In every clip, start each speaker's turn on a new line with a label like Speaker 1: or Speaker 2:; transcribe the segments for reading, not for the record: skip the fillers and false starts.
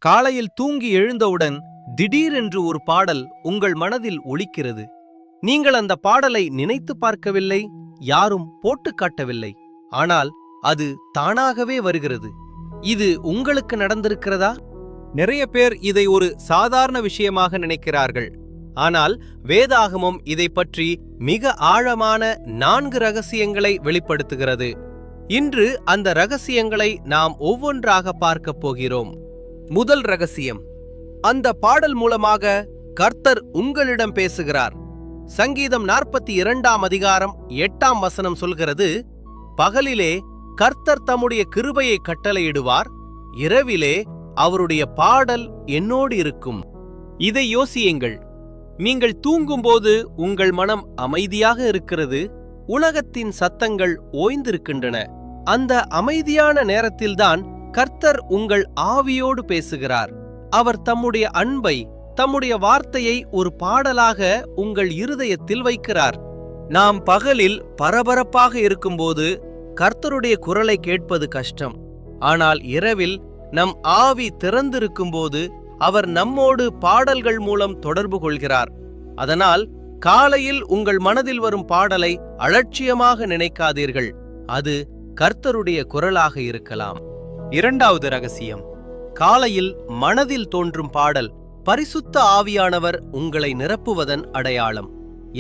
Speaker 1: காலையில் தூங்கி எழுந்தவுடன் திடீரென்று ஒரு பாடல் உங்கள் மனதில் ஒலிக்கிறது. நீங்கள் அந்த பாடலை நினைத்து பார்க்கவில்லை, யாரும் போட்டு காட்டவில்லை. ஆனால் அது தானாகவே வருகிறது. இது உங்களுக்கு நடந்திருக்கிறதா? நிறைய பேர் இதை ஒரு சாதாரண விஷயமாக நினைக்கிறார்கள். ஆனால் வேதாகமம் இதை பற்றி மிக ஆழமான 4 ரகசியங்களை வெளிப்படுத்துகிறது. இன்று அந்த ரகசியங்களை நாம் ஒவ்வொன்றாக பார்க்கப் போகிறோம். முதல் ரகசியம், அந்த பாடல் மூலமாக கர்த்தர் உங்களிடம் பேசுகிறார். சங்கீதம் 42ஆம் அதிகாரம் 8ஆம் வசனம் சொல்கிறது, பகலிலே கர்த்தர் தம்முடைய கிருபையை கட்டளையிடுவார், இரவிலே அவருடைய பாடல் என்னோடு இருக்கும். இதை யோசியுங்கள். நீங்கள் தூங்கும்போது உங்கள் மனம் அமைதியாக இருக்கிறது, உலகத்தின் சத்தங்கள் ஓய்ந்திருக்கின்றன. அந்த அமைதியான நேரத்தில்தான் கர்த்தர் உங்கள் ஆவியோடு பேசுகிறார். அவர் தம்முடைய அன்பை, தம்முடைய வார்த்தையை ஒரு பாடலாக உங்கள் இருதயத்தில் வைக்கிறார். நாம் பகலில் பரபரப்பாக இருக்கும்போது கர்த்தருடைய குரலை கேட்பது கஷ்டம். ஆனால் இரவில் நம் ஆவி திறந்திருக்கும்போது அவர் நம்மோடு பாடல்கள் மூலம் தொடர்பு கொள்கிறார். அதனால் காலையில் உங்கள் மனதில் வரும் பாடலை அலட்சியமாக நினைக்காதீர்கள். அது கர்த்தருடைய குரலாக இருக்கலாம். இரண்டாவது ரகசியம், காலையில் மனதில் தோன்றும் பாடல் பரிசுத்த ஆவியானவர் உங்களை நிரப்புவதன் அடையாளம்.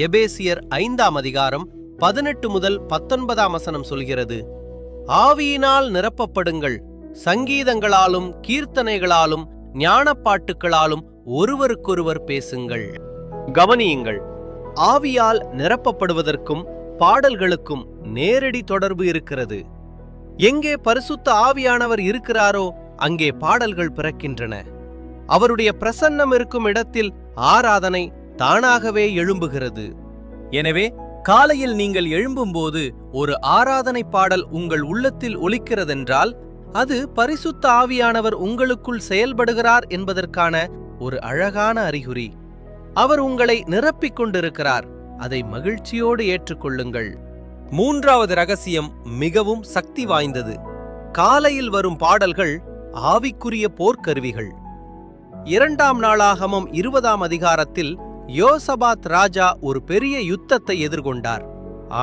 Speaker 1: எபேசியர் 5ஆம் அதிகாரம் 18 முதல் 19ஆம் வசனம் சொல்கிறது, ஆவியினால் நிரப்பப்படுங்கள், சங்கீதங்களாலும் கீர்த்தனைகளாலும் ஞானப்பாட்டுகளாலும் ஒருவருக்கொருவர் பேசுங்கள். கவனியுங்கள், ஆவியால் நிரப்பப்படுவதற்கும் பாடல்களுக்கும் நேரடி தொடர்பு இருக்கிறது. எங்கே பரிசுத்த ஆவியானவர் இருக்கிறாரோ அங்கே பாடல்கள் பிறக்கின்றன. அவருடைய பிரசன்னம் இருக்கும் இடத்தில் ஆராதனை தானாகவே எழும்புகிறது. எனவே காலையில் நீங்கள் எழும்பும்போது ஒரு ஆராதனை பாடல் உங்கள் உள்ளத்தில் ஒலிக்கிறதென்றால் அது பரிசுத்த ஆவியானவர் உங்களுக்குள் செயல்படுகிறார் என்பதற்கான ஒரு அழகான அறிகுறி. அவர் உங்களை நிரப்பிக் கொண்டிருக்கிறார். அதை மகிழ்ச்சியோடு ஏற்றுக்கொள்ளுங்கள். மூன்றாவது ரகசியம் மிகவும் சக்தி வாய்ந்தது. காலையில் வரும் பாடல்கள் ஆவிக்குரிய போர்க்கருவிகள். 2ஆம் நாளாகமம் 20ஆம் அதிகாரத்தில் யோசபாத் ராஜா ஒரு பெரிய யுத்தத்தை எதிர்கொண்டார்.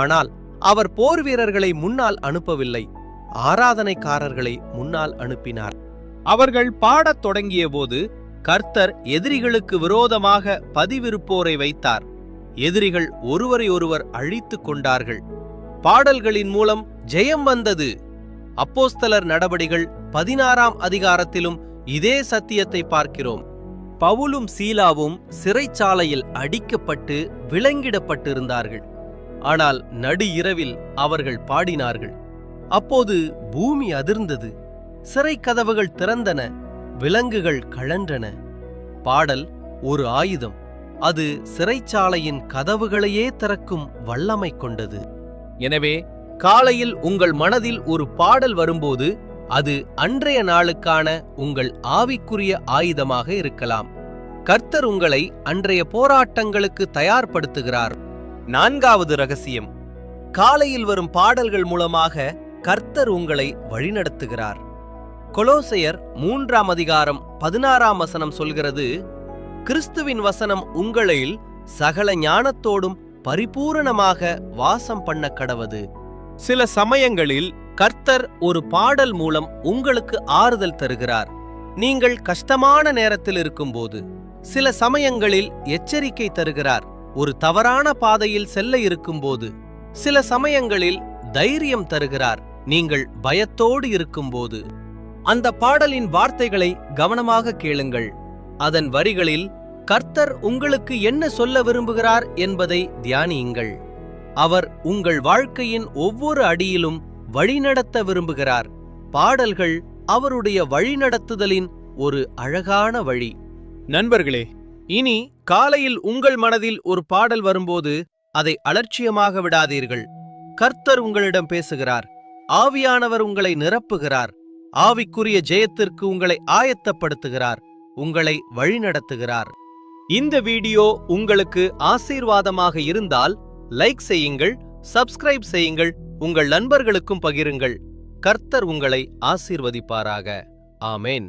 Speaker 1: ஆனால் அவர் போர் வீரர்களை முன்னால் அனுப்பவில்லை, ஆராதனைக்காரர்களை முன்னால் அனுப்பினார். அவர்கள் பாடத் தொடங்கிய போது கர்த்தர் எதிரிகளுக்கு விரோதமாக பதிவிருப்போரை வைத்தார். எதிரிகள் ஒருவரை ஒருவர் அழித்துக் கொண்டார்கள். பாடல்களின் மூலம் ஜெயம் வந்தது. அப்போஸ்தலர் நடபடிகள் 16ஆம் அதிகாரத்திலும் இதே சத்தியத்தை பார்க்கிறோம். பவுலும் சீலாவும் சிறைச்சாலையில் அடிக்கப்பட்டு விலங்கிடப்பட்டிருந்தார்கள். ஆனால் நடு இரவில் அவர்கள் பாடினார்கள். அப்போது பூமி அதிர்ந்தது, சிறை கதவுகள் திறந்தன, விலங்குகள் கழன்றன. பாடல் ஒரு ஆயுதம். அது சிறைச்சாலையின் கதவுகளையே திறக்கும் வல்லமை கொண்டது. எனவே காலையில் உங்கள் மனதில் ஒரு பாடல் வரும்போது அது அன்றைய நாளுக்கான உங்கள் ஆவிக்குரிய ஆயுதமாக இருக்கலாம். கர்த்தர் உங்களை அன்றைய போராட்டங்களுக்கு தயார்படுத்துகிறார். நான்காவது ரகசியம், காலையில் வரும் பாடல்கள் மூலமாக கர்த்தர் உங்களை வழிநடத்துகிறார். கொலோசையர் 3ஆம் அதிகாரம் 16ஆம் வசனம் சொல்கிறது, கிறிஸ்துவின் வசனம் உங்களில் சகல ஞானத்தோடும் பரிபூரணமாக வாசம் பண்ண கடவது. சில சமயங்களில் கர்த்தர் ஒரு பாடல் மூலம் உங்களுக்கு ஆறுதல் தருகிறார். நீங்கள் கஷ்டமான நேரத்தில் இருக்கும்போது. சில சமயங்களில் எச்சரிக்கை தருகிறார், ஒரு தவறான பாதையில் செல்ல இருக்கும்போது. சில சமயங்களில் தைரியம் தருகிறார், நீங்கள் பயத்தோடு இருக்கும்போது. அந்த பாடலின் வார்த்தைகளை கவனமாக கேளுங்கள். அதன் வரிகளில் கர்த்தர் உங்களுக்கு என்ன சொல்ல விரும்புகிறார் என்பதை தியானியுங்கள். அவர் உங்கள் வாழ்க்கையின் ஒவ்வொரு அடியிலும் வழிநடத்த விரும்புகிறார். பாடல்கள் அவருடைய வழிநடத்துதலின் ஒரு அழகான வழி. நண்பர்களே, இனி காலையில் உங்கள் மனதில் ஒரு பாடல் வரும்போது அதை அலட்சியமாக விடாதீர்கள். கர்த்தர் உங்களிடம் பேசுகிறார். ஆவியானவர் உங்களை நிரப்புகிறார். ஆவிக்குரிய ஜெயத்திற்கு உங்களை ஆயத்தப்படுத்துகிறார். உங்களை வழிநடத்துகிறார். இந்த வீடியோ உங்களுக்கு ஆசீர்வாதமாக இருந்தால் லைக் செய்யுங்கள், சப்ஸ்கிரைப் செய்யுங்கள், உங்கள் நண்பர்களுக்கும் பகிருங்கள். கர்த்தர் உங்களை ஆசீர்வதிப்பாராக. ஆமென்.